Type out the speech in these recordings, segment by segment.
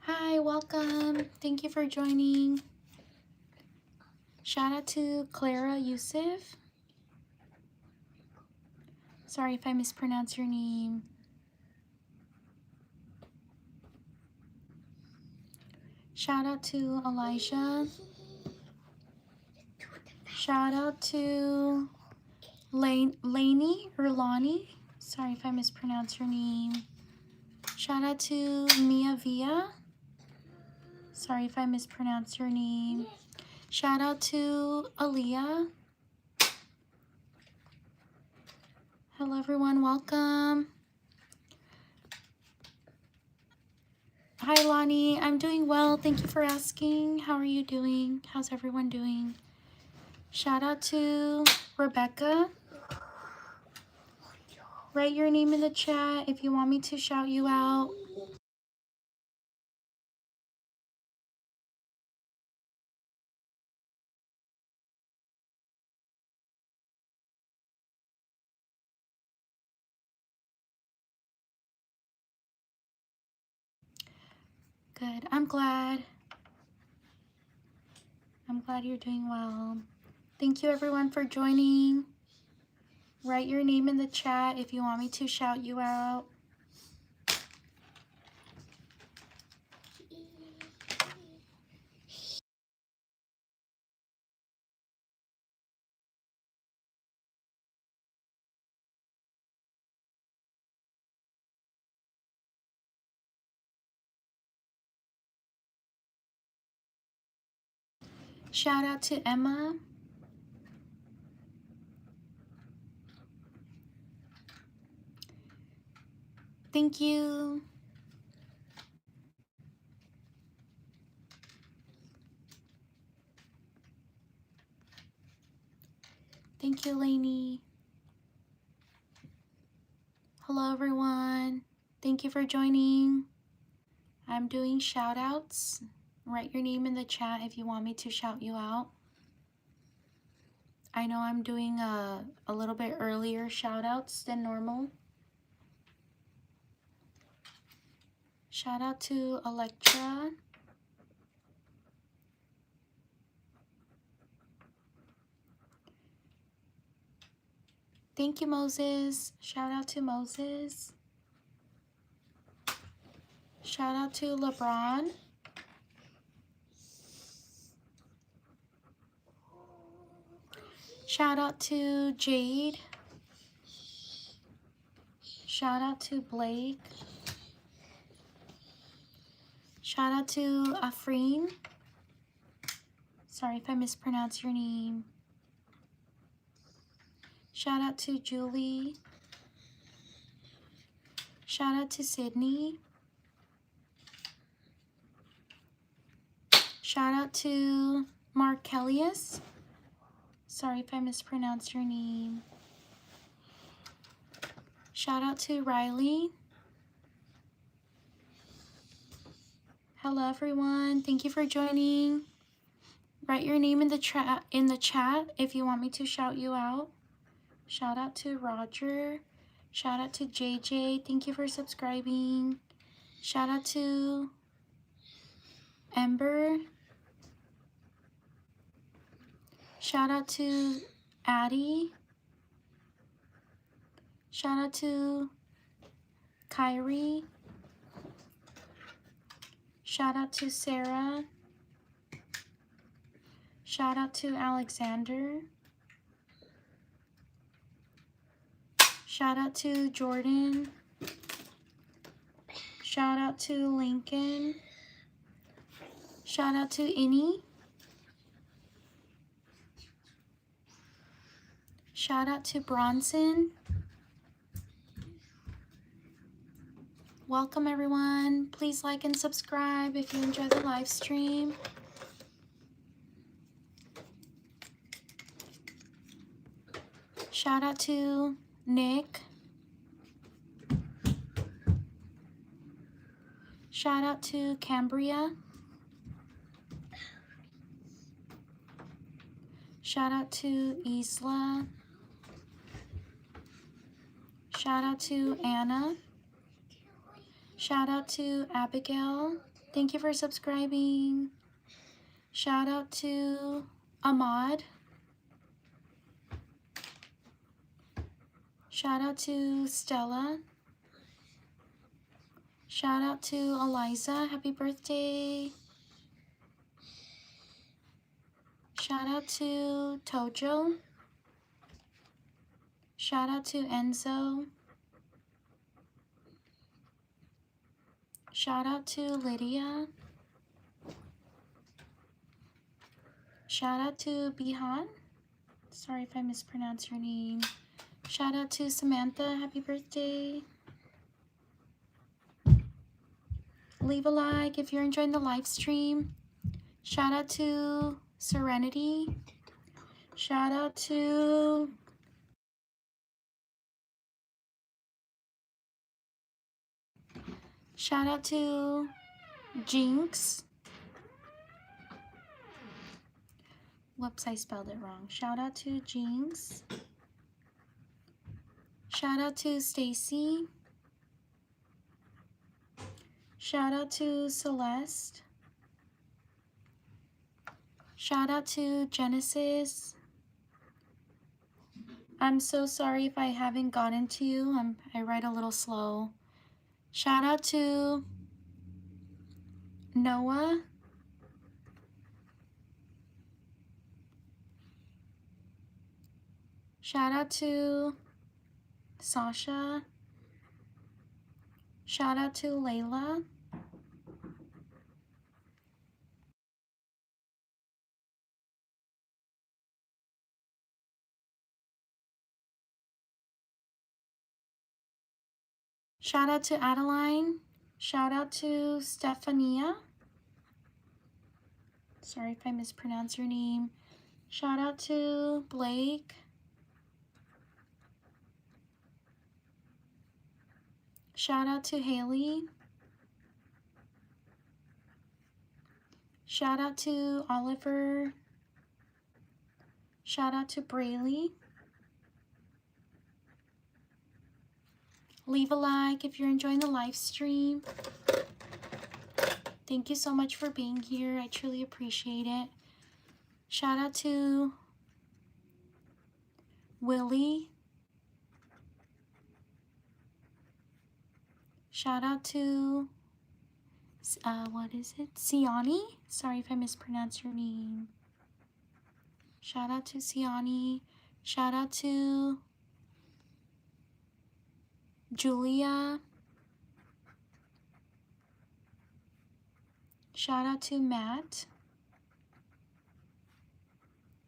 Hi, welcome. Thank you for joining. Shout out to Clara Yusuf. Sorry if I mispronounce your name. Shout out to Elijah. Shout out to Lainey or Lonnie. Sorry if I mispronounce your name. Shout out to Mia Via. Sorry if I mispronounce your name. Shout out to Aaliyah. Hello everyone, welcome. Hi Lonnie, I'm doing well. Thank you for asking. How are you doing? How's everyone doing? Shout out to Rebecca. Write your name in the chat if you want me to shout you out. Good. I'm glad. I'm glad you're doing well. Thank you everyone for joining. Write your name in the chat if you want me to shout you out. Shout out to Emma. Thank you. Thank you, Lainey. Hello, everyone. Thank you for joining. I'm doing shout outs. Write your name in the chat if you want me to shout you out. I know I'm doing a little bit earlier shout outs than normal. Shout out to Electra. Thank you, Moses. Shout out to Moses. Shout out to LeBron. Shout out to Jade. Shout out to Blake. Shout out to Afreen. Sorry if I mispronounce your name. Shout out to Julie. Shout out to Sydney. Shout out to Markellius. Sorry if I mispronounced your name. Shout out to Riley. Hello everyone. Thank you for joining. Write your name in the chat if you want me to shout you out. Shout out to Roger. Shout out to JJ. Thank you for subscribing. Shout out to Ember. Shout out to Addie. Shout out to Kyrie. Shout out to Sarah. Shout out to Alexander. Shout out to Jordan. Shout out to Lincoln. Shout out to Innie. Shout out to Bronson. Welcome everyone. Please like and subscribe if you enjoy the live stream. Shout out to Nick. Shout out to Cambria. Shout out to Isla. Shout out to Anna. Shout out to Abigail. Thank you for subscribing. Shout out to Ahmad. Shout out to Stella. Shout out to Eliza. Happy birthday. Shout out to Tojo. Shout out to Enzo. Shout out to Lydia. Shout out to Bihan. Sorry if I mispronounced your name. Shout out to Samantha. Happy birthday. Leave a like if you're enjoying the live stream. Shout out to Serenity. Shout out to Jinx. Whoops, I spelled it wrong. Shout out to Jinx. Shout out to Stacy. Shout out to Celeste. Shout out to Genesis. I'm so sorry if I haven't gotten to you. I write a little slow. Shout out to Noah. Shout out to Sasha. Shout out to Layla. Shout out to Adeline. Shout out to Stephania. Sorry if I mispronounced your name. Shout out to Blake. Shout out to Haley. Shout out to Oliver. Shout out to Braylee. Leave a like if you're enjoying the live stream. Thank you so much for being here. I truly appreciate it. Shout out to Willie. Shout out to, what is it? Siani? Sorry if I mispronounced your name. Shout out to Siani. Shout out to Julia. Shout out to Matt.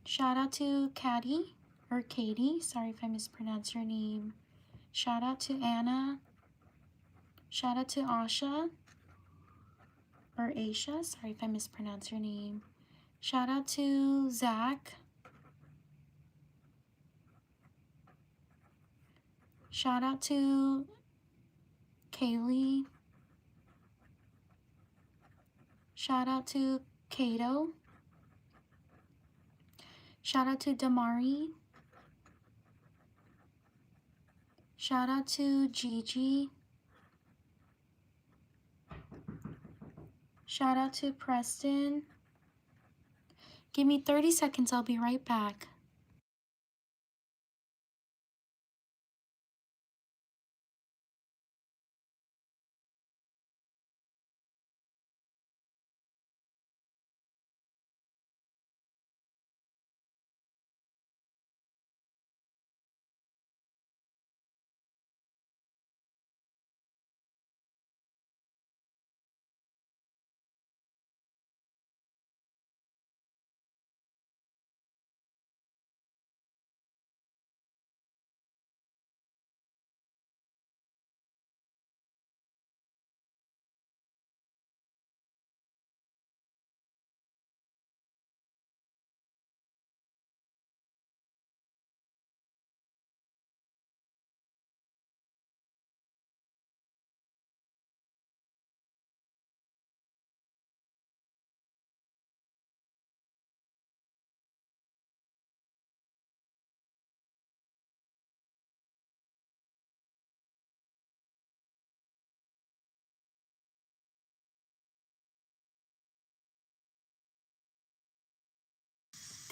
Shout out to Katie, or Katie. Sorry if I mispronounced your name. Shout out to Anna. Shout out to Asha, or Aisha. Sorry if I mispronounced your name. Shout out to Zach. Shout out to Kaylee. Shout out to Kato. Shout out to Damari. Shout out to Gigi. Shout out to Preston. Give me 30 seconds, I'll be right back.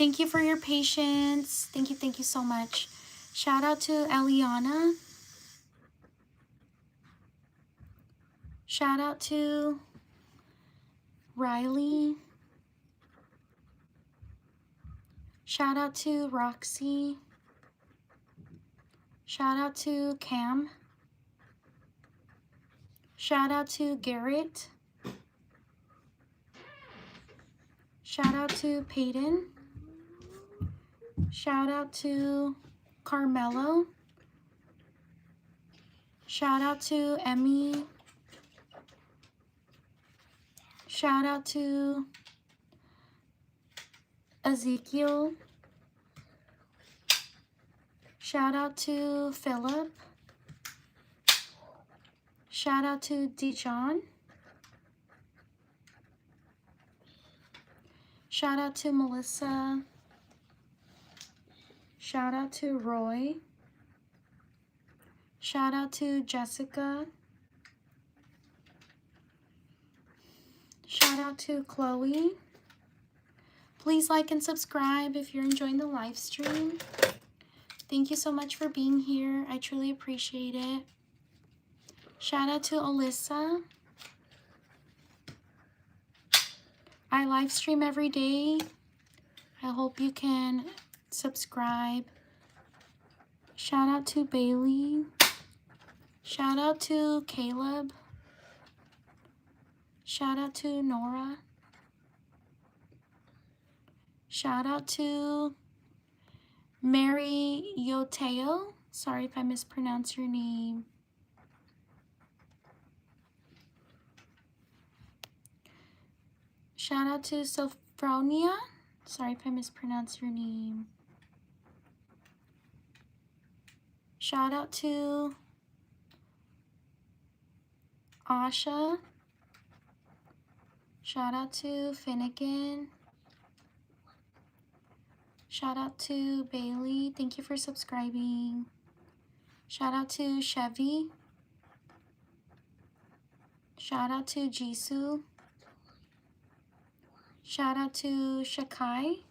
Thank you for your patience. Thank you so much. Shout out to Eliana. Shout out to Riley. Shout out to Roxy. Shout out to Cam. Shout out to Garrett. Shout out to Peyton. Shout out to Carmelo. Shout out to Emmy. Shout out to Ezekiel. Shout out to Philip. Shout out to Dijon. Shout out to Melissa. Shout out to Roy. Shout out to Jessica. Shout out to Chloe. Please like and subscribe if you're enjoying the live stream. Thank you so much for being here. I truly appreciate it. Shout out to Alyssa. I live stream every day. I hope you can subscribe. Shout out to Bailey. Shout out to Caleb. Shout out to Nora. Shout out to Mary Yoteo. Sorry if I mispronounce your name. Shout out to Sophronia. Sorry if I mispronounce your name. Shout out to Asha. Shout out to Finnegan. Shout out to Bailey. Thank you for subscribing. Shout out to Chevy. Shout out to Jisoo. Shout out to Shakai.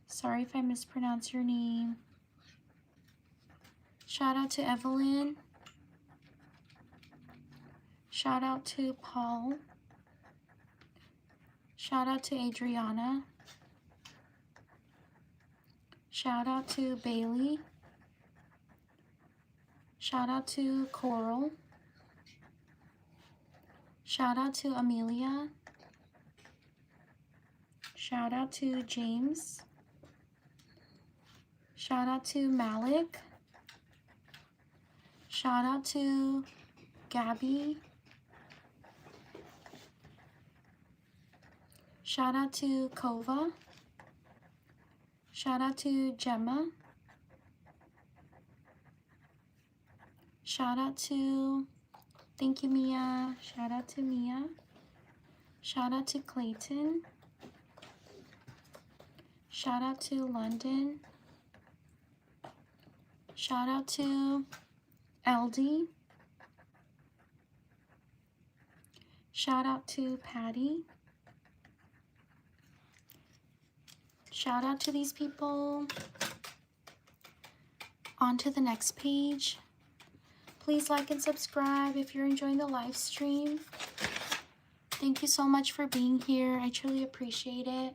Sorry if I mispronounce your name. Shout out to Evelyn. Shout out to Paul. Shout out to Adriana. Shout out to Bailey. Shout out to Coral. Shout out to Amelia. Shout out to James. Shout out to Malik. Shout out to Gabby. Shout out to Kova. Shout out to Gemma. Shout out to, thank you, Mia. Shout out to Mia. Shout out to Clayton. Shout out to London. Shout out to LD. Shout out to Patty. Shout out to these people. On to the next page. Please like and subscribe if you're enjoying the live stream. Thank you so much for being here. I truly appreciate it.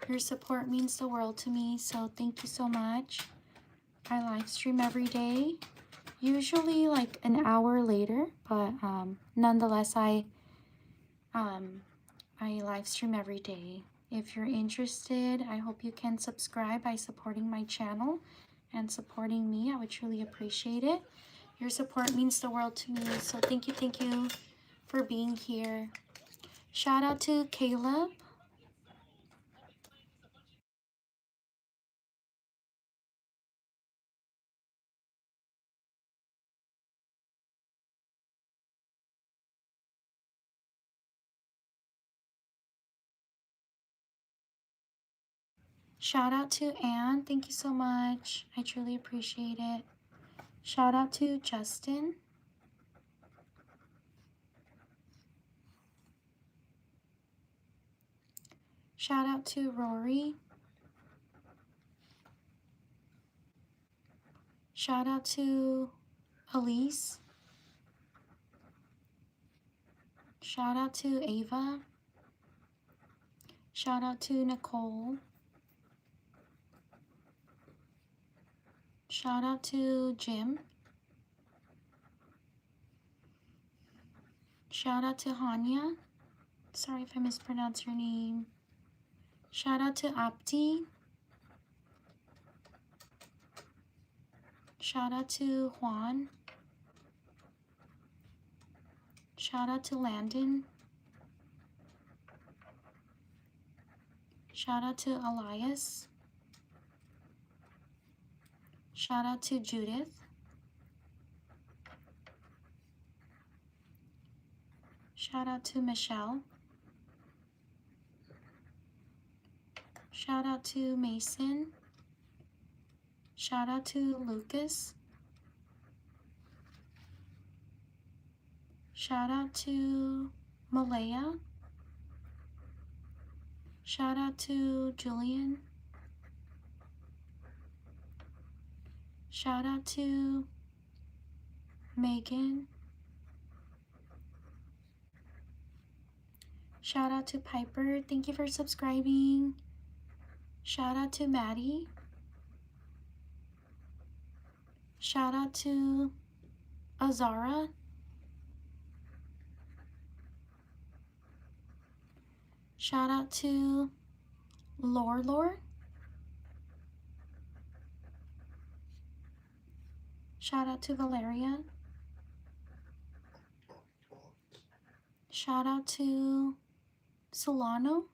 Your support means the world to me, so thank you so much. I live stream every day, usually like an hour later, but nonetheless, I live stream every day. If you're interested, I hope you can subscribe by supporting my channel and supporting me. I would truly appreciate it. Your support means the world to me, so thank you for being here. Shout out to Caleb. Shout out to Anne. Thank you so much. I truly appreciate it. Shout out to Justin. Shout out to Rory. Shout out to Elise. Shout out to Ava. Shout out to Nicole. Shout out to Jim. Shout out to Hanya. Sorry if I mispronounced your name. Shout out to Apti. Shout out to Juan. Shout out to Landon. Shout out to Elias. Shout out to Judith. Shout out to Michelle. Shout out to Mason. Shout out to Lucas. Shout out to Malaya. Shout out to Julian. Shout out to Megan. Shout out to Piper. Thank you for subscribing. Shout out to Maddie. Shout out to Azara. Shout out to Lore. Shout out to Valeria. Shout out to Solano.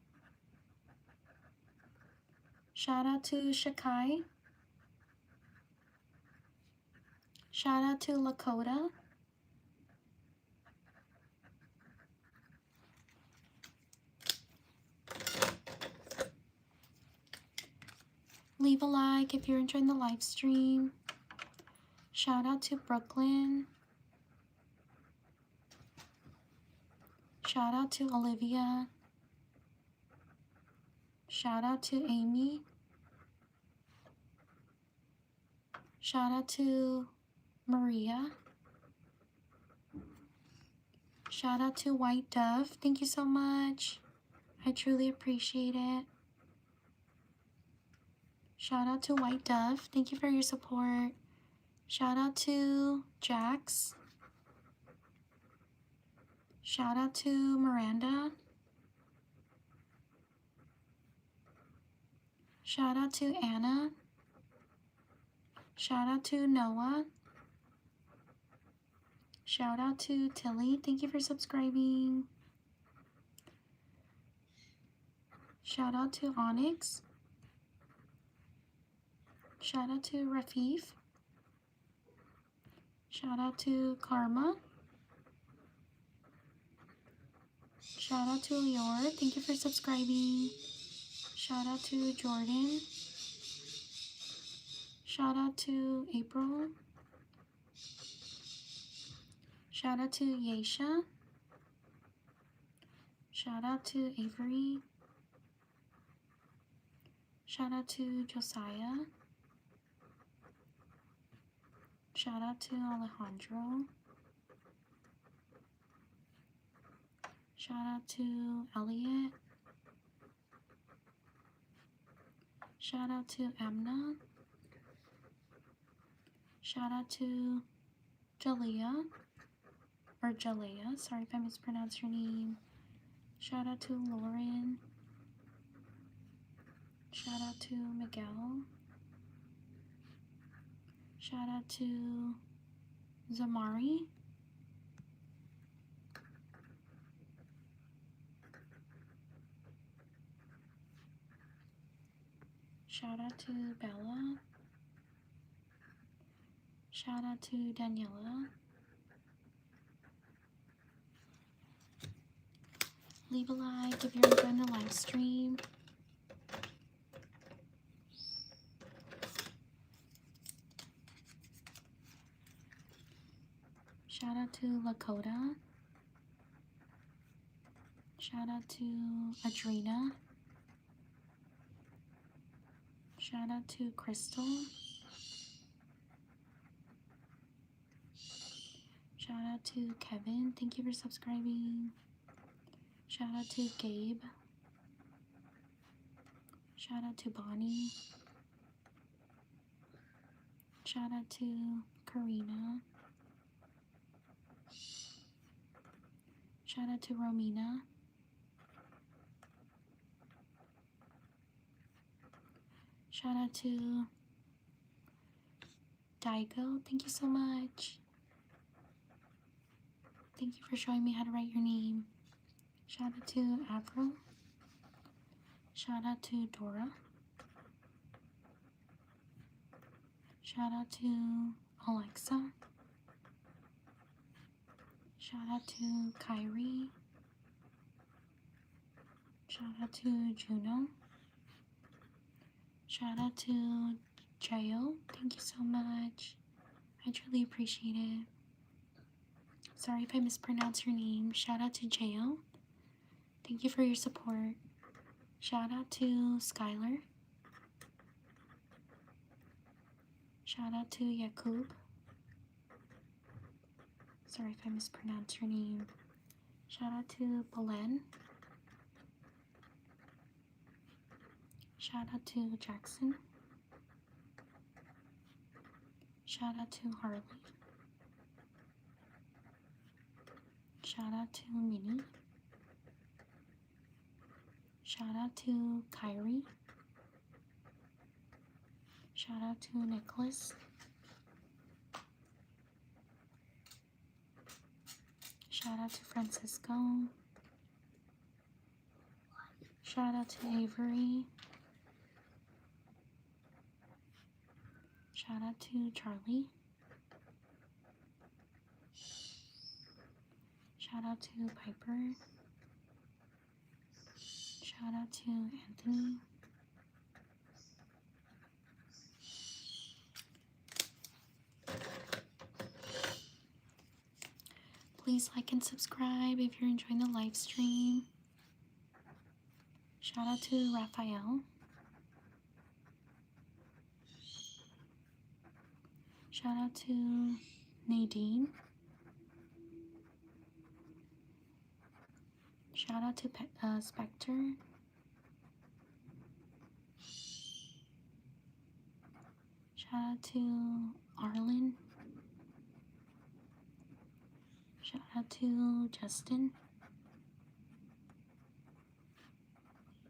Shout out to Shakai. Shout out to Lakota. Leave a like if you're enjoying the live stream. Shout out to Brooklyn. Shout out to Olivia. Shout out to Amy. Shout out to Maria. Shout out to White Dove. Thank you so much. I truly appreciate it. Shout out to White Dove. Thank you for your support. Shout out to Jax. Shout out to Miranda. Shout out to Anna. Shout out to Noah. Shout out to Tilly. Thank you for subscribing. Shout out to Onyx. Shout out to Rafif. Shout out to Karma. Shout out to Lior. Thank you for subscribing. Shout out to Jordan. Shout out to April. Shout out to Yesha. Shout out to Avery. Shout out to Josiah. Shout out to Alejandro. Shout out to Elliot. Shout out to Amna. Shout out to Jalea. Or Jalea. Sorry if I mispronounced your name. Shout out to Lauren. Shout out to Miguel. Shout out to Zamari. Shout out to Bella. Shout out to Daniela. Leave a like if you're enjoying the live stream. Shout out to Lakota. Shout out to Adrena. Shout out to Crystal. Shout out to Kevin. Thank you for subscribing. Shout out to Gabe. Shout out to Bonnie. Shout out to Karina. Shout out to Romina. Shout out to Daigo. Thank you so much. Thank you for showing me how to write your name. Shout out to Avro. Shout out to Dora. Shout out to Alexa. Shout out to Kyrie. Shout out to Juno. Shout out to Jayo. Thank you so much. I truly appreciate it. Sorry if I mispronounce your name. Shout out to Jayo. Thank you for your support. Shout out to Skylar. Shout out to Yakub. Sorry if I mispronounce your name. Shout out to Belen. Shout out to Jackson. Shout out to Harley. Shout out to Minnie. Shout out to Kyrie. Shout out to Nicholas. Shout out to Francisco. Shout out to Avery. Shout out to Charlie. Shout out to Piper. Shout out to Anthony. Please like and subscribe if you're enjoying the live stream. Shout out to Raphael. Shout out to Nadine. Shout out to Spectre. Shout out to Arlen. Shout out to Justin.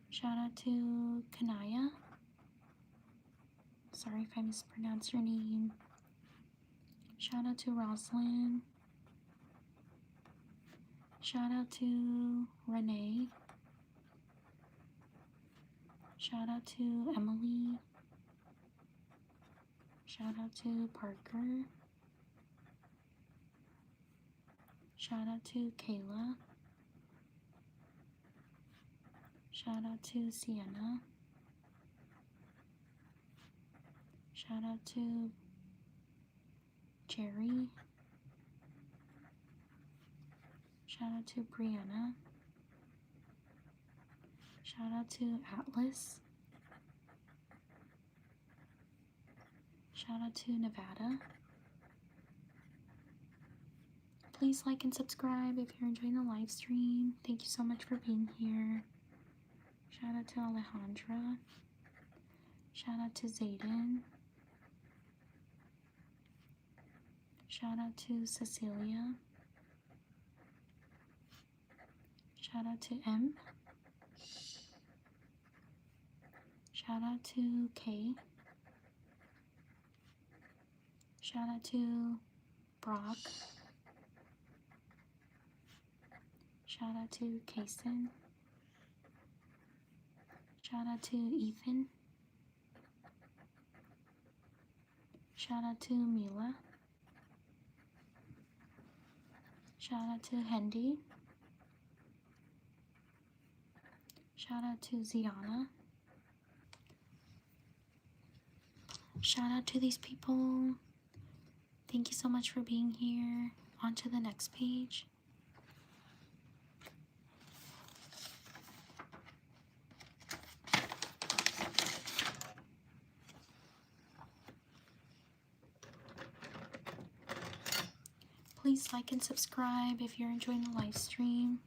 Shout out to Kanaya. Sorry if I mispronounced your name. Shout out to Rosalind. Shout out to Renee. Shout out to Emily. Shout out to Parker. Shout out to Kayla. Shout out to Sienna. Shout out to Jerry. Shout out to Brianna. Shout out to Atlas. Shout out to Nevada. Please like and subscribe if you're enjoying the live stream. Thank you so much for being here. Shout out to Alejandra. Shout out to Zayden. Shout out to Cecilia. Shout out to M. Shout out to K. Shout out to Brock. Shout out to Kason. Shout out to Ethan. Shout out to Mila. Shout out to Hendy. Shout out to Ziana. Shout out to these people. Thank you so much for being here. On to the next page. Please like and subscribe if you're enjoying the live stream.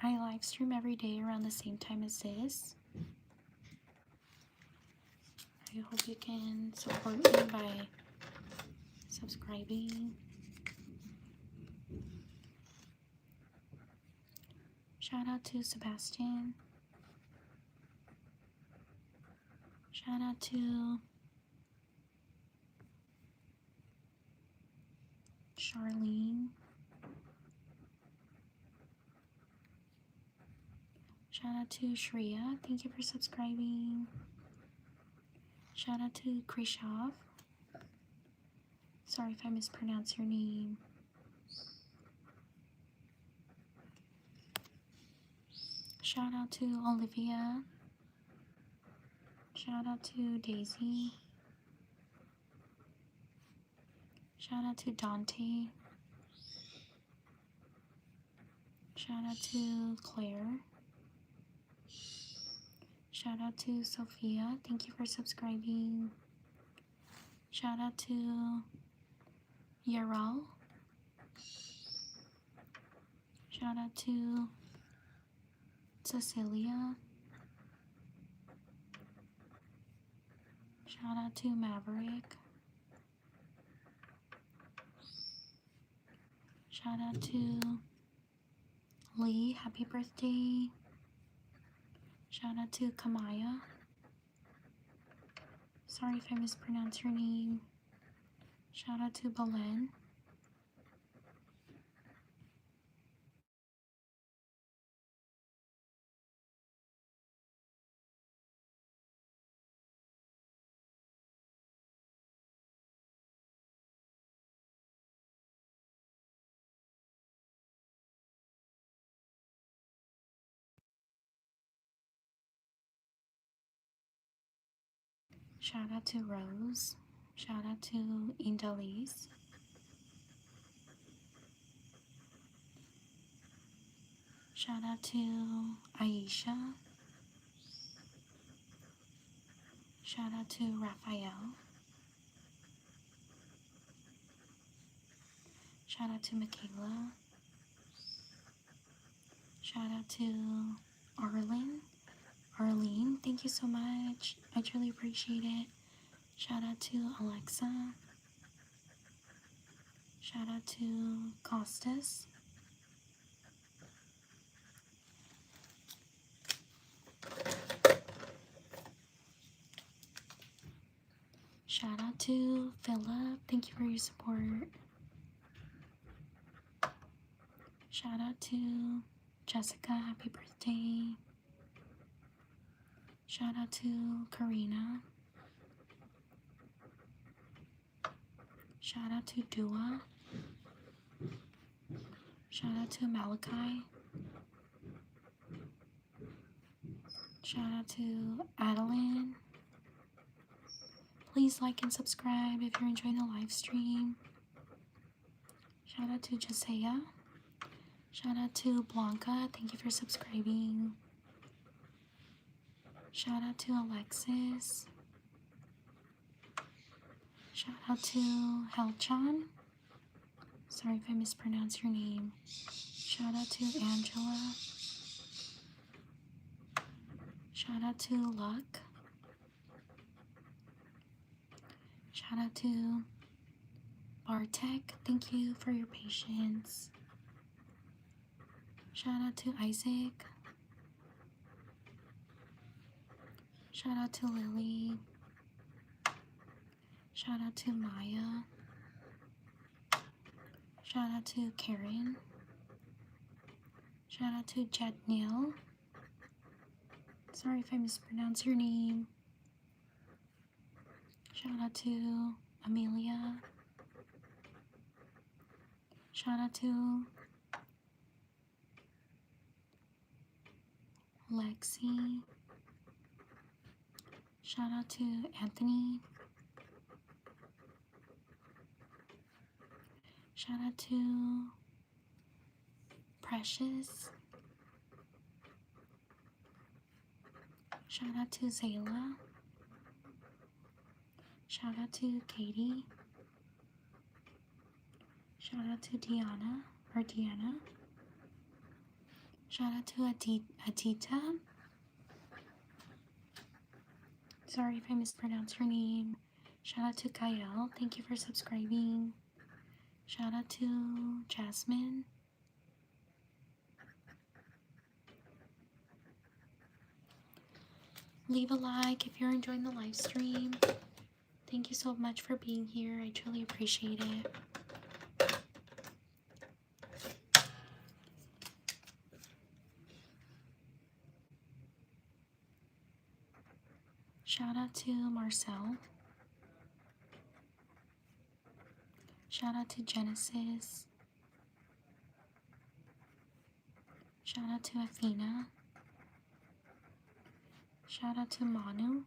I live stream every day around the same time as this. I hope you can support me by subscribing. Shout out to Sebastian. Shout out to Charlene. Shout out to Shreya. Thank you for subscribing. Shout out to Krishav. Sorry if I mispronounce your name. Shout out to Olivia. Shout out to Daisy. Shout out to Dante. Shout out to Claire. Shout out to Sophia. Thank you for subscribing. Shout out to Yaral. Shout out to Cecilia. Shout out to Maverick. Shout out to Lee. Happy birthday. Shout out to Kamaya. Sorry if I mispronounce your name. Shout out to Belen. Shout out to Rose. Shout out to Indalise. Shout out to Aisha. Shout out to Raphael. Shout out to Michaela. Shout out to Arlene, thank you so much. I truly appreciate it. Shout out to Alexa. Shout out to Costas. Shout out to Philip. Thank you for your support. Shout out to Jessica. Happy birthday. Shout out to Karina. Shout out to Dua. Shout out to Malachi. Shout out to Adeline. Please like and subscribe if you're enjoying the live stream. Shout out to Josiah. Shout out to Blanca. Thank you for subscribing. Shout out to Alexis. Shout out to Helchan. Sorry if I mispronounce your name. Shout out to Angela. Shout out to Luck. Shout out to Bartek. Thank you for your patience. Shout out to Isaac. Shout out to Lily. Shout out to Maya. Shout out to Karen. Shout out to Jetnil. Sorry if I mispronounce your name. Shout out to Amelia. Shout out to Lexi. Shout out to Anthony. Shout out to Precious. Shout out to Zayla. Shout out to Katie. Shout out to Deanna. Shout out to Adita. Sorry if I mispronounced her name. Shout out to Kyle. Thank you for subscribing. Shout out to Jasmine. Leave a like if you're enjoying the live stream. Thank you so much for being here. I truly appreciate it. Shout out to Marcel. Shout out to Genesis. Shout out to Athena. Shout out to Manu.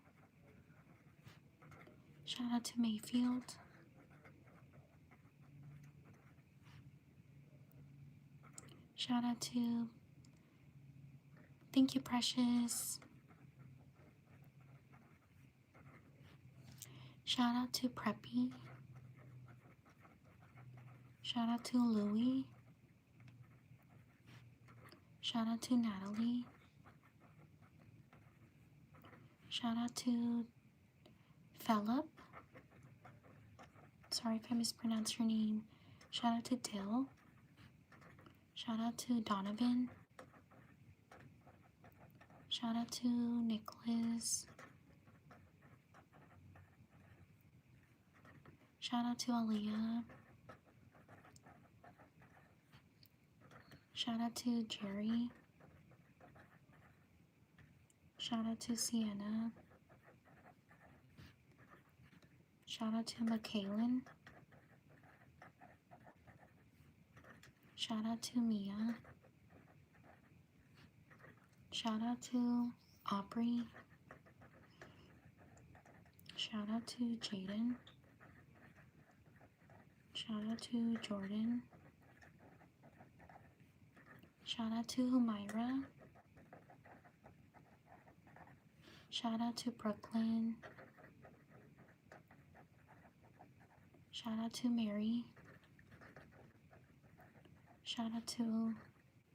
Shout out to Mayfield. Shout out to, thank you, Precious. Shout out to Preppy. Shout out to Louie. Shout out to Natalie. Shout out to Philip. Sorry if I mispronounced your name. Shout out to Dill. Shout out to Donovan. Shout out to Nicholas. Shout out to Aaliyah. Shout out to Jerry. Shout out to Sienna. Shout out to McKaylin. Shout out to Mia. Shout out to Aubrey. Shout out to Jaden. Shout out to Jordan. Shout out to Humaira. Shout out to Brooklyn. Shout out to Mary. Shout out to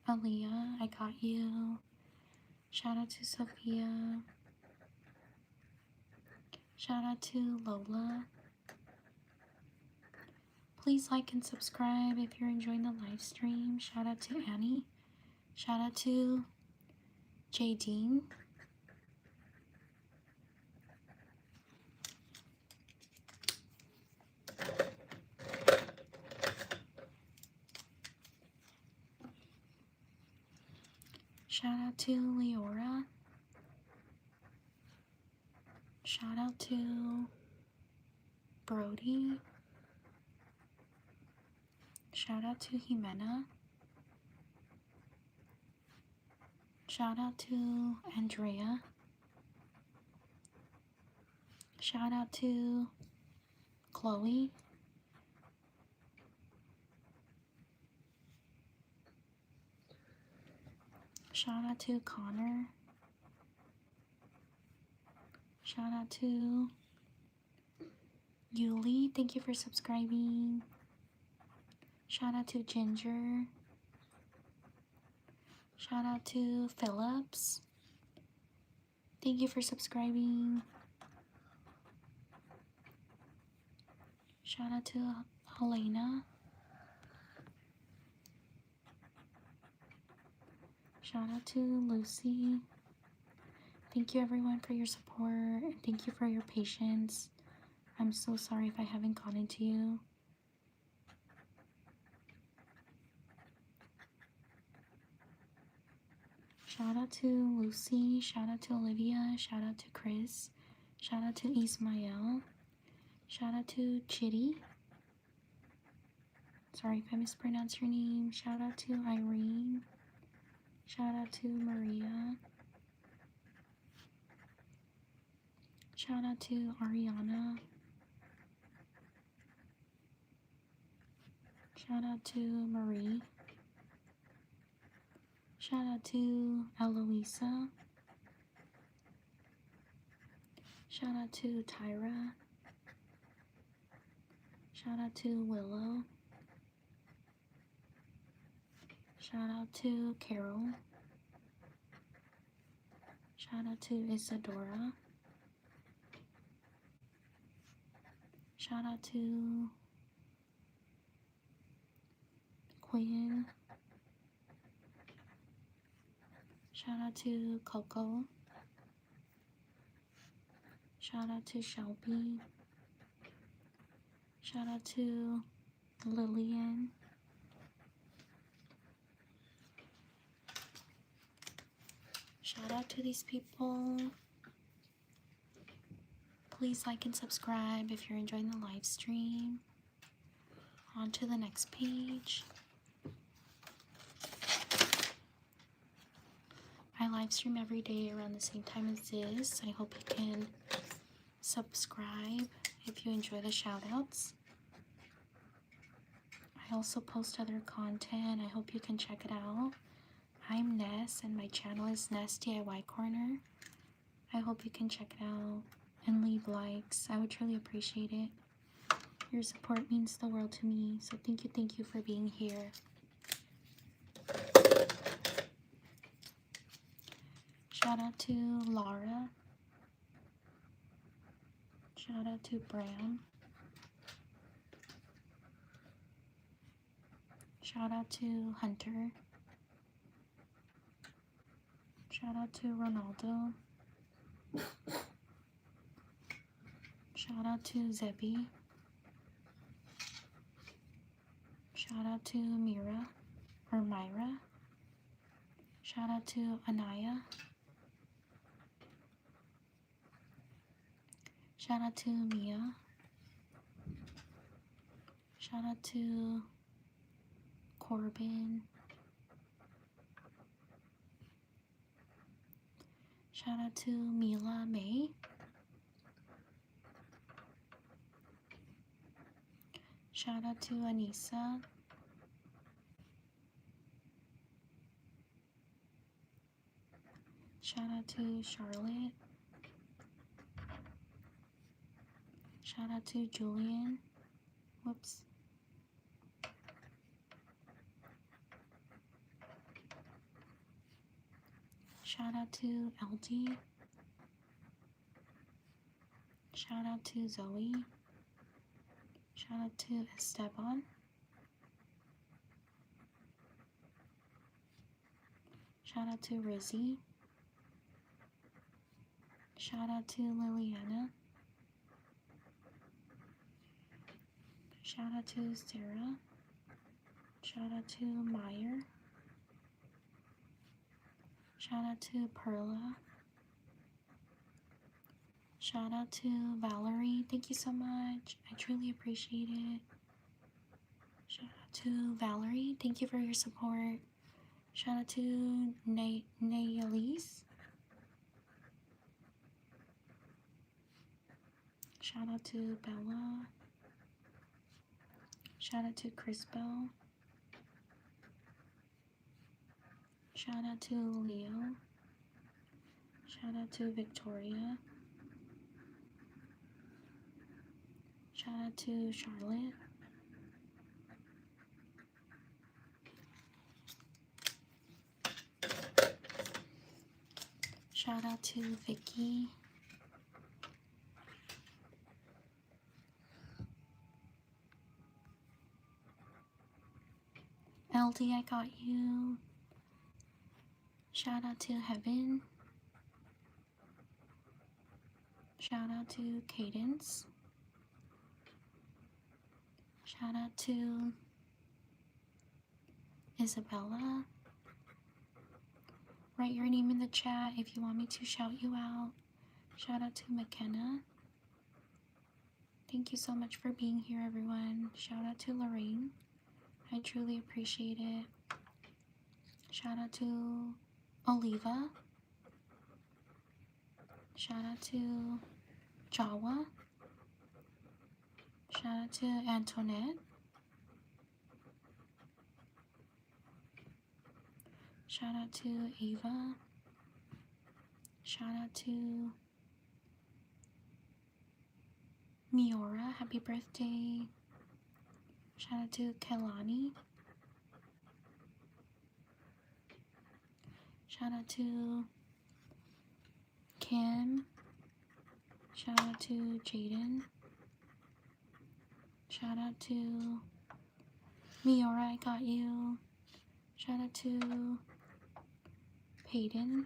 Aaliyah, I got you. Shout out to Sophia. Shout out to Lola. Please like and subscribe if you're enjoying the live stream. Shout out to Annie. Shout out to Jadine. Shout out to Leora. Shout out to Brody. Shout out to Jimena. Shout out to Andrea. Shout out to Chloe. Shout out to Connor. Shout out to Yuli. Thank you for subscribing. Shout out to Ginger. Shout out to Phillips. Thank you for subscribing. Shout out to Helena. Shout out to Lucy. Thank you everyone for your support and thank you for your patience. I'm so sorry if I haven't gotten to you. Shout out to Lucy. Shout out to Olivia. Shout out to Chris. Shout out to Ismael. Shout out to Chitty. Sorry if I mispronounced your name. Shout out to Irene. Shout out to Maria. Shout out to Ariana. Shout out to Marie. Shout out to Eloisa. Shout out to Tyra. Shout out to Willow. Shout out to Carol. Shout out to Isadora. Shout out to Quinn. Shout out to Coco. Shout out to Shelby. Shout out to Lillian. Shout out to these people. Please like and subscribe if you're enjoying the live stream. On to the next page. I live stream every day around the same time as this. I hope you can subscribe if you enjoy the shout outs. I also post other content. I hope you can check it out. I'm Ness and my channel is NessDIYcorner. I hope you can check it out and leave likes. I would truly appreciate it. Your support means the world to me. So thank you for being here. Shout out to Laura. Shout out to Bram. Shout out to Hunter. Shout out to Ronaldo. Shout out to Zebby. Shout out to Myra. Shout out to Anaya. Shout out to Mia. Shout out to Corbin. Shout out to Mila May. Shout out to Anissa. Shout out to Charlotte. Shout out to Julian. Whoops. Shout out to LD. Shout out to Zoe. Shout out to Esteban. Shout out to Rizzy. Shout out to Liliana. Shout out to Sarah. Shout out to Meyer. Shout out to Perla. Shout out to Valerie. Thank you so much. I truly appreciate it. Shout out to Valerie. Thank you for your support. Shout out to Nayelise. Shout out to Bella. Shout out to Crispo. Shout out to Leo. Shout out to Victoria. Shout out to Charlotte. Shout out to Vicky. LD, I got you. Shout out to Heaven. Shout out to Cadence. Shout out to Isabella. Write your name in the chat if you want me to shout you out. Shout out to McKenna. Thank you so much for being here, everyone. Shout out to Lorraine. I truly appreciate it. Shout out to Oliva. Shout out to Jawa. Shout out to Antoinette. Shout out to Ava. Shout out to Miora. Happy birthday. Shout out to Kelani. Shout out to Kim. Shout out to Jaden. Shout out to Miora, I got you. Shout out to Peyton.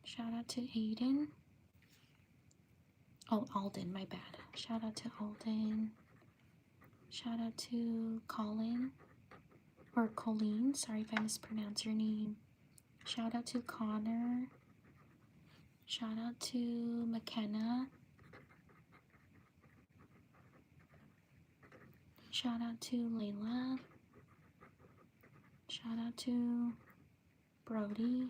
Shout out to Aiden. Oh, Alden, my bad. Shout out to Alden. Shout out to Colin. Or Colleen, sorry if I mispronounce your name. Shout out to Connor. Shout out to McKenna. Shout out to Layla. Shout out to Brody.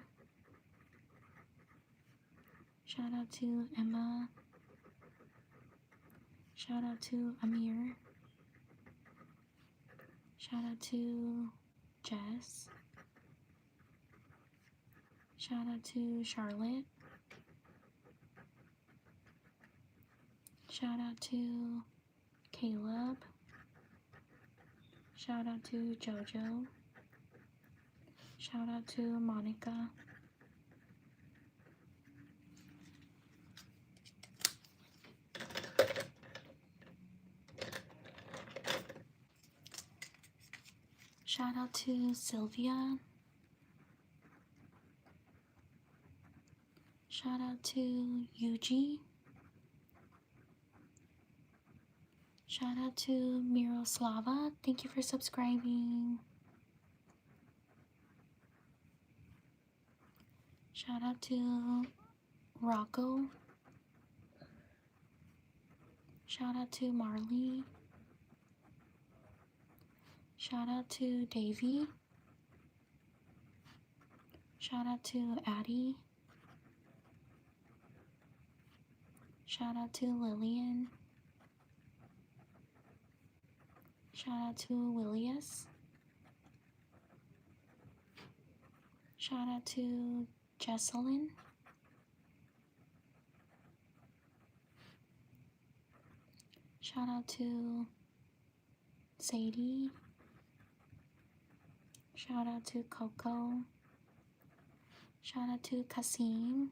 Shout out to Emma. Shout out to Amir. Shout out to Jess. Shout out to Charlotte. Shout out to Caleb. Shout out to Jojo. Shout out to Monica. Shout out to Sylvia. Shout out to Yuji. Shout out to Miroslava. Thank you for subscribing. Shout out to Rocco. Shout out to Marley. Shout out to Davy. Shout out to Addie. Shout out to Lillian. Shout out to Willius. Shout out to Jesselyn. Shout out to Sadie. Shout out to Coco. Shout out to Kasim.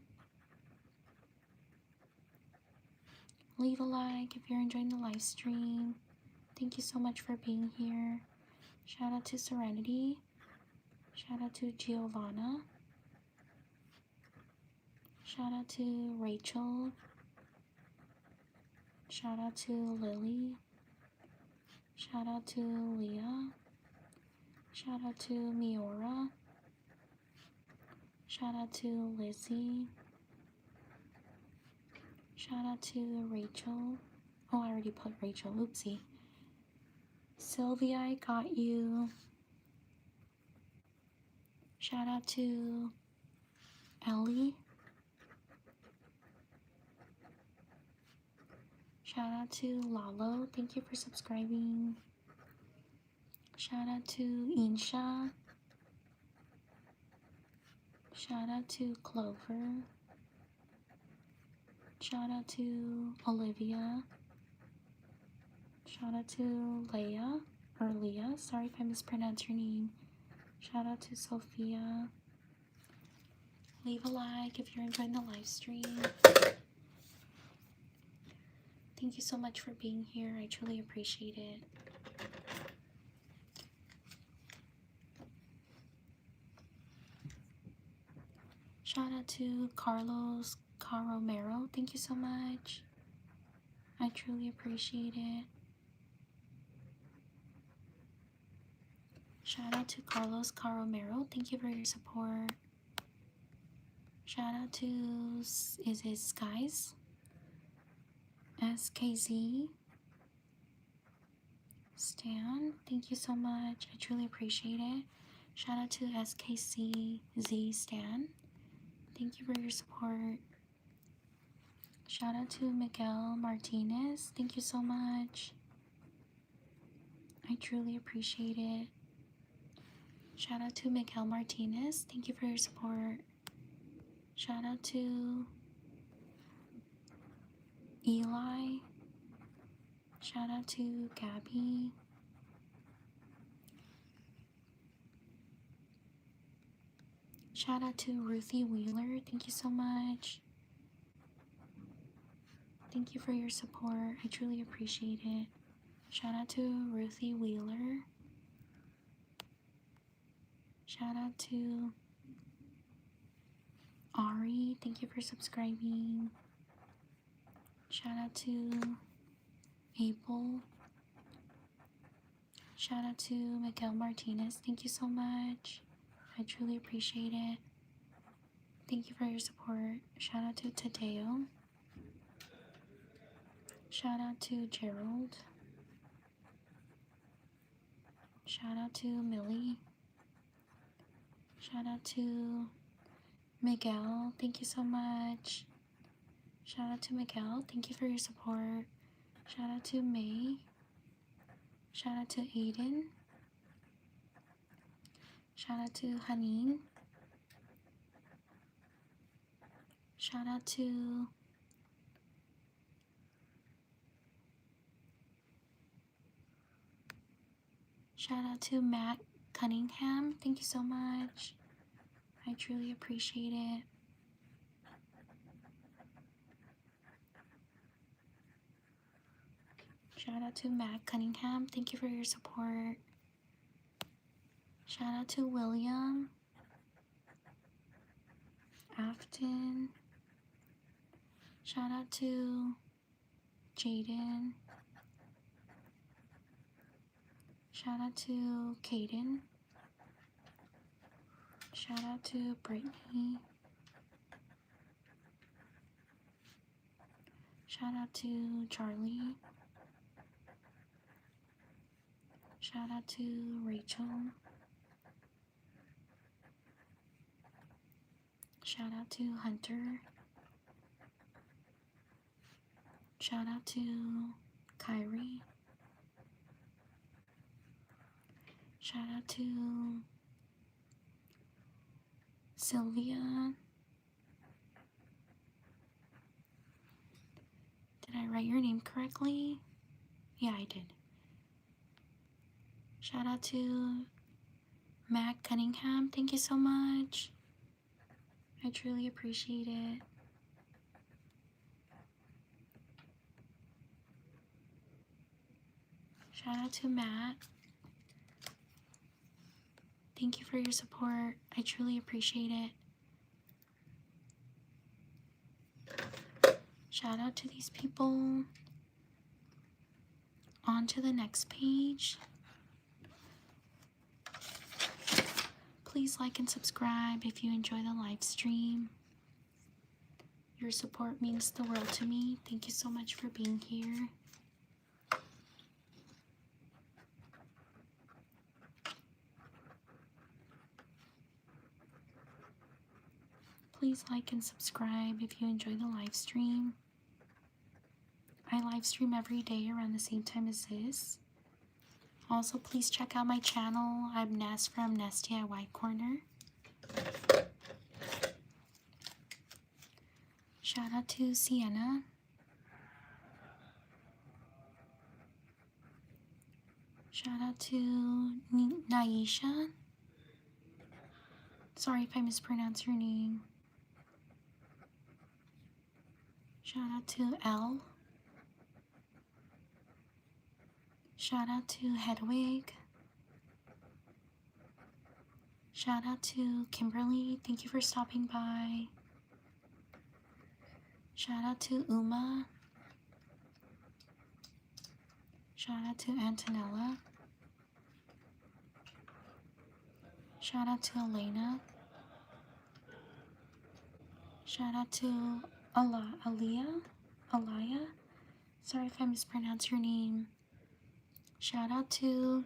Leave a like if you're enjoying the live stream. Thank you so much for being here. Shout out to Serenity. Shout out to Giovanna. Shout out to Rachel. Shout out to Lily. Shout out to Leah. Shout out to Miora. Shout out to Lizzie. Shout out to Rachel. Oh, I already put Rachel. Oopsie. Sylvia, I got you. Shout out to Ellie. Shout out to Lalo. Thank you for subscribing. Shout out to Insha. Shout out to Clover. Shout out to Olivia. Shout out to Leah, or Leah, sorry if I mispronounced your name. Shout out to Sophia. Leave a like if you're enjoying the live stream. Thank you so much for being here. I truly appreciate it. Shout out to Carlos Caromero. Thank you so much. I truly appreciate it. Shout out to Carlos Caromero. Thank you for your support. Shout out to, is it Skies? SKZ. Stan. Thank you so much. I truly appreciate it. Shout out to SKCZ Stan. Thank you for your support. Shout out to Miguel Martinez. Thank you so much. I truly appreciate it. Shout out to Miguel Martinez. Thank you for your support. Shout out to Eli. Shout out to Gabby. Shout out to Ruthie Wheeler. Thank you so much. Thank you for your support. I truly appreciate it. Shout out to Ruthie Wheeler. Shout out to Ari. Thank you for subscribing. Shout out to April. Shout out to Miguel Martinez. Thank you so much. I truly appreciate it. Thank you for your support. Shout out to Tadeo. Shout out to Gerald. Shout out to Millie. Shout out to Miguel. Thank you so much. Shout out to Miguel. Thank you for your support. Shout out to May. Shout out to Aiden. Shout out to Haneen. Shout out to Matt Cunningham. Thank you so much. I truly appreciate it. Shout out to Matt Cunningham. Thank you for your support. Shout out to William Afton. Shout out to Jaden. Shout out to Kaden. Shout out to Brittany. Shout out to Charlie. Shout out to Rachel. Shout out to Hunter. Shout out to Kyrie. Shout out to Sylvia. Did I write your name correctly? Yeah, I did. Shout out to Matt Cunningham. Thank you so much. I truly appreciate it. Shout out to Matt. Thank you for your support. I truly appreciate it. Shout out to these people. On to the next page. Please like and subscribe if you enjoy the live stream. Your support means the world to me. Thank you so much for being here. Please like and subscribe if you enjoy the live stream. I live stream every day around the same time as this. Also, please check out my channel. I'm Ness from NessDIYcorner. Shout out to Sienna. Shout out to Naisha. Sorry if I mispronounce your name. Shout out to Elle. Shout out to Hedwig. Shout out to Kimberly. Thank you for stopping by. Shout out to Uma. Shout out to Antonella. Shout out to Elena. Shout out to Aliyah. Sorry if I mispronounce your name. Shout out to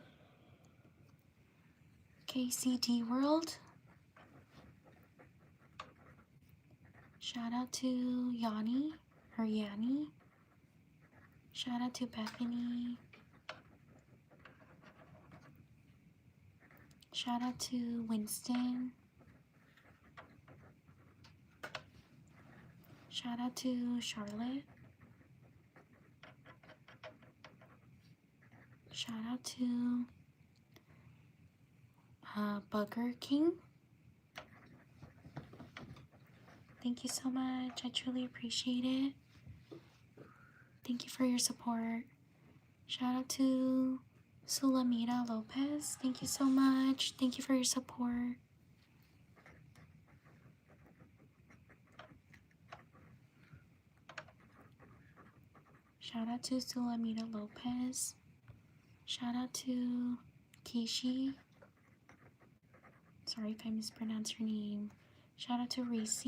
KCD World. Shout out to Yanni. Shout out to Bethany. Shout out to Winston. Shout out to Charlotte. Shout out to Burger King. Thank you so much. I truly appreciate it. Thank you for your support. Shout out to Sulamita Lopez. Thank you so much. Thank you for your support. Shout out to Sulamita Lopez. Shout out to Kishi. Sorry if I mispronounced your name. Shout out to Reese.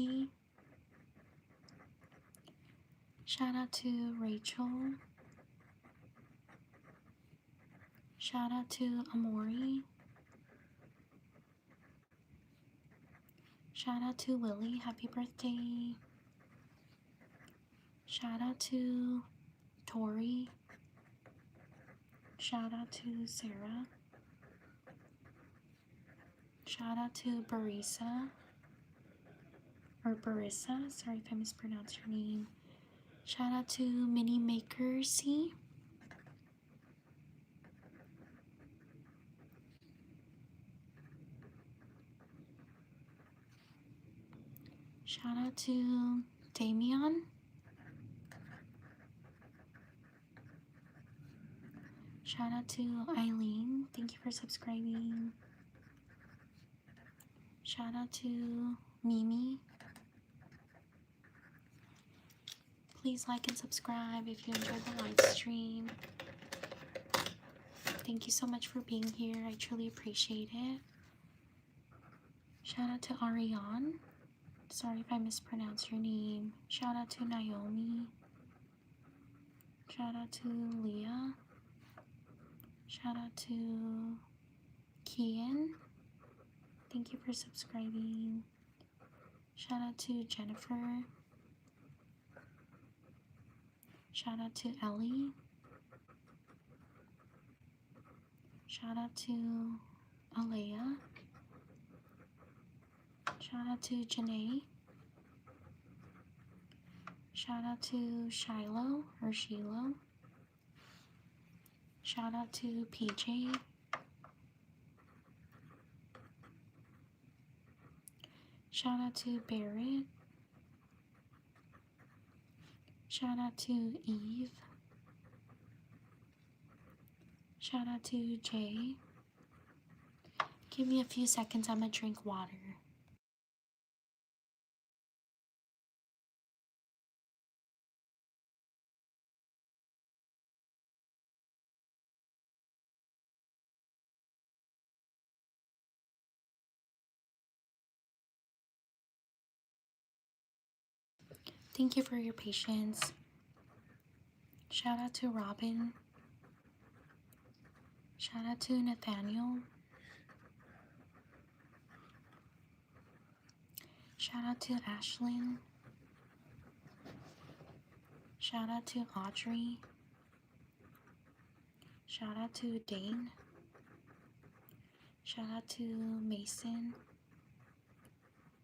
Shout out to Rachel. Shout out to Amori. Shout out to Lily. Happy birthday. Shout out to Tori. Shout out to Sarah. Shout out to Barissa. Or Barissa. Sorry if I mispronounced your name. Shout out to Mini Maker C. Shout out to Damian. Shout out to Eileen. Thank you for subscribing. Shout out to Mimi. Please like and subscribe if you enjoyed the live stream. Thank you so much for being here. I truly appreciate it. Shout out to Ariane. Sorry if I mispronounced your name. Shout out to Naomi. Shout out to Leah. Shout out to Kian. Thank you for subscribing. Shout out to Jennifer. Shout out to Ellie. Shout out to Alea. Shout out to Janae. Shout out to Shiloh or Shiloh. Shout out to PJ. Shout out to Barrett. Shout out to Eve. Shout out to Jay. Give me a few seconds, I'm gonna drink water. Thank you for your patience. Shout out to Robin. Shout out to Nathaniel. Shout out to Ashlyn. Shout out to Audrey. Shout out to Dane. Shout out to Mason.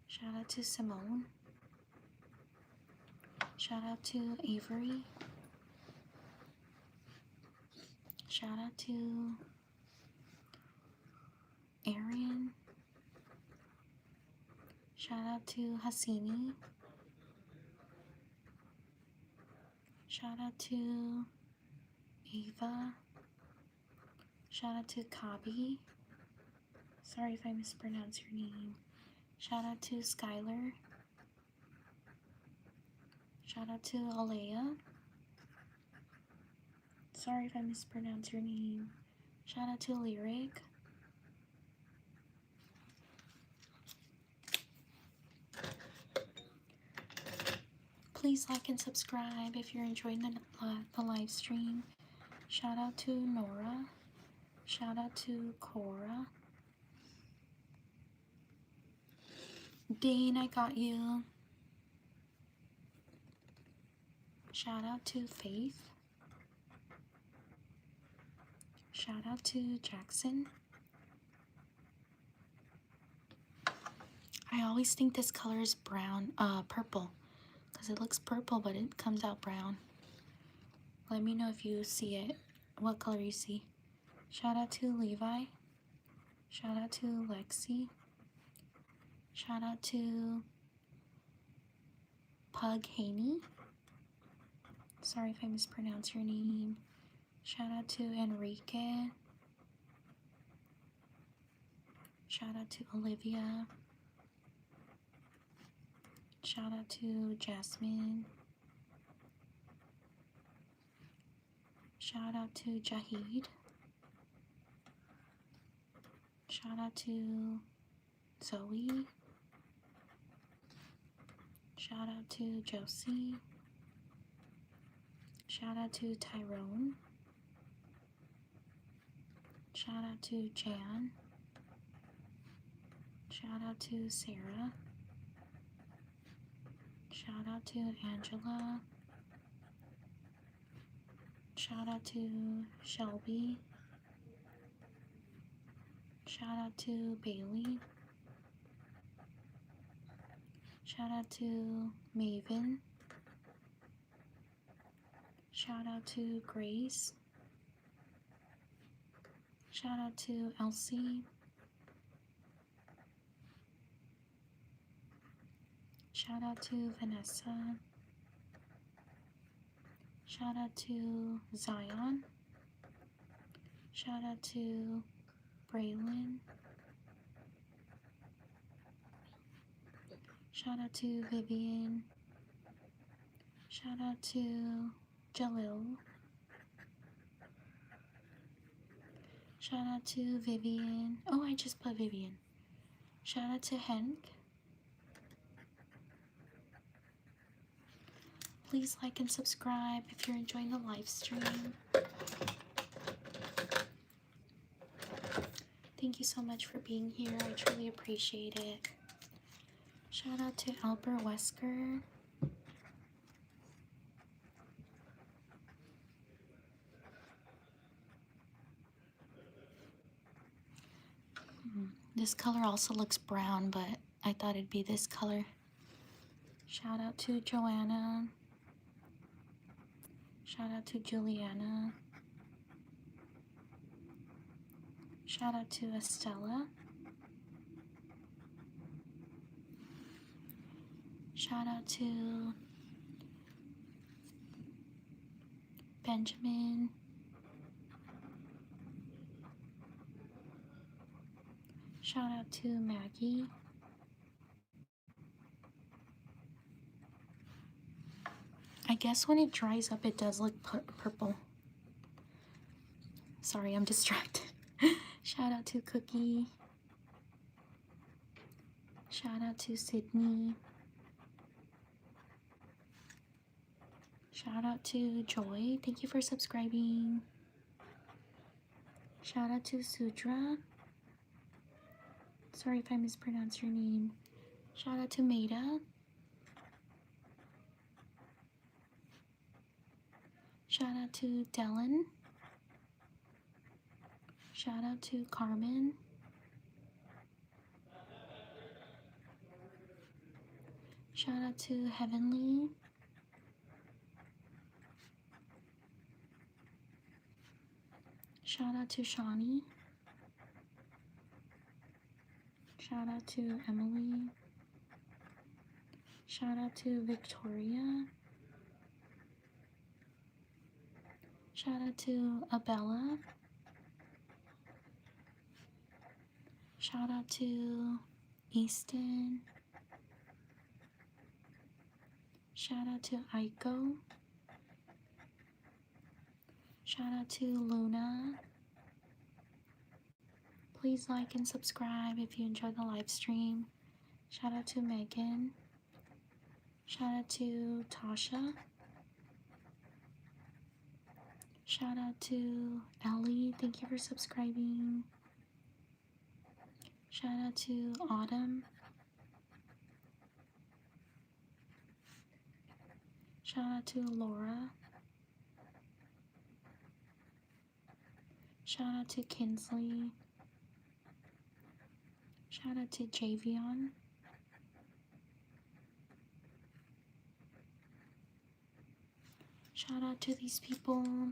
Shout out to Simone. Shout out to Avery. Shout out to Arian. Shout out to Hasini. Shout out to Ava. Shout out to Kabi. Sorry if I mispronounced your name. Shout out to Skylar. Shout out to Alea. Sorry if I mispronounced your name. Shout out to Lyric. Please like and subscribe if you're enjoying the live stream. Shout out to Nora. Shout out to Cora. Dane, I got you. Shout out to Faith. Shout out to Jackson. I always think this color is brown, purple, because it looks purple, but it comes out brown. Let me know if you see it, what color you see. Shout out to Levi. Shout out to Lexi. Shout out to Pug Haney. Sorry if I mispronounce your name. Shout out to Enrique. Shout out to Olivia. Shout out to Jasmine. Shout out to Jahid. Shout out to Zoe. Shout out to Josie. Shout out to Tyrone. Shout out to Jan. Shout out to Sarah. Shout out to Angela. Shout out to Shelby. Shout out to Bailey. Shout out to Maven. Shout out to Grace. Shout out to Elsie. Shout out to Vanessa. Shout out to Zion. Shout out to Braylon. Shout out to Vivian. Shout out to Jalil. Shout out to Vivian. Oh, I just put Vivian. Shout out to Henk. Please like and subscribe if you're enjoying the live stream. Thank you so much for being here. I truly appreciate it. Shout out to Albert Wesker. This color also looks brown, but I thought it'd be this color. Shout out to Joanna. Shout out to Juliana. Shout out to Estella. Shout out to Benjamin. Shout out to Maggie. I guess when it dries up, it does look purple. Sorry, I'm distracted. Shout out to Cookie. Shout out to Sydney. Shout out to Joy. Thank you for subscribing. Shout out to Sudra. Sorry if I mispronounced your name. Shout out to Maida. Shout out to Dylan. Shout out to Carmen. Shout out to Heavenly. Shout out to Shawnee. Shout out to Emily. Shout out to Victoria. Shout out to Abella. Shout out to Easton. Shout out to Aiko. Shout out to Luna. Please like and subscribe if you enjoy the live stream. Shout out to Megan. Shout out to Tasha. Shout out to Ellie. Thank you for subscribing. Shout out to Autumn. Shout out to Laura. Shout out to Kinsley. Shout out to Javion. Shout out to these people.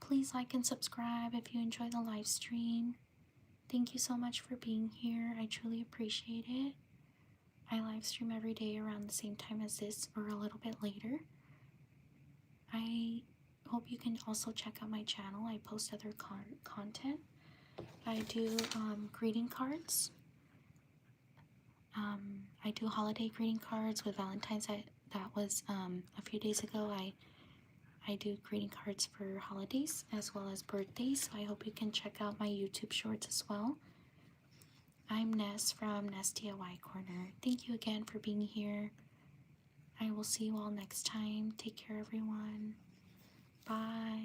Please like and subscribe if you enjoy the live stream. Thank you so much for being here. I truly appreciate it. I live stream every day around the same time as this or a little bit later. I hope you can also check out my channel. I post other content. I do greeting cards. I do holiday greeting cards with Valentine's. That was a few days ago. I do greeting cards for holidays as well as birthdays, so I hope you can check out my YouTube shorts as well. I'm Ness from NessDIYcorner. Thank you again for being here. I will see you all next time. Take care, everyone. Bye.